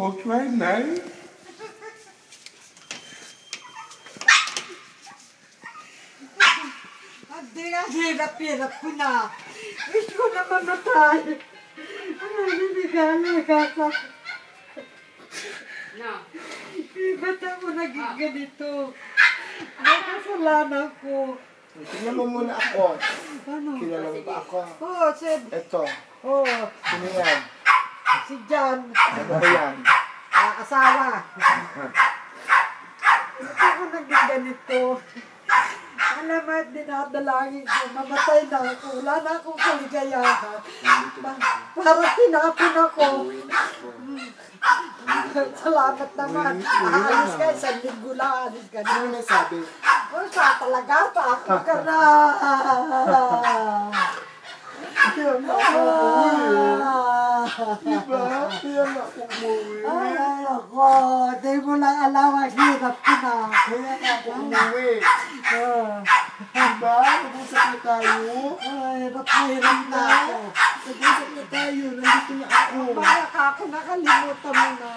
Huwag nanay. Hindi nga, hirap-hirap ko na. Wish ko na mamatay. Ano, niligalig ako. Ba't ako naging ganito? Ano kasalanan ko? Tingnan mo muna ako. Ano? Kilala mo ba ako? Oo, Ito. Sino yan? si John. Ano ba yan? Asawa. Ba't ako naging ganito? Alam mo, dinadalangin ko, mamatay na ako. Wala na akong kaligayahan. Parang tinapon ako. Salamat naman. Aalis ka, isang linggo lang, aalis ka na. Ano nasabi? Oh, siya talaga, paako ka na. Kaya na ako umuwi. Diba? Kaya na ako umuwi. Ay, ako. Di mo lang alam, ang hirap ko na. Kaya na ako umuwi. Diba? Nag-usap na tayo. Ay, hirap na ako. Nag-usap na tayo. Nandito na ako. Baka ako nakalimutan mo na.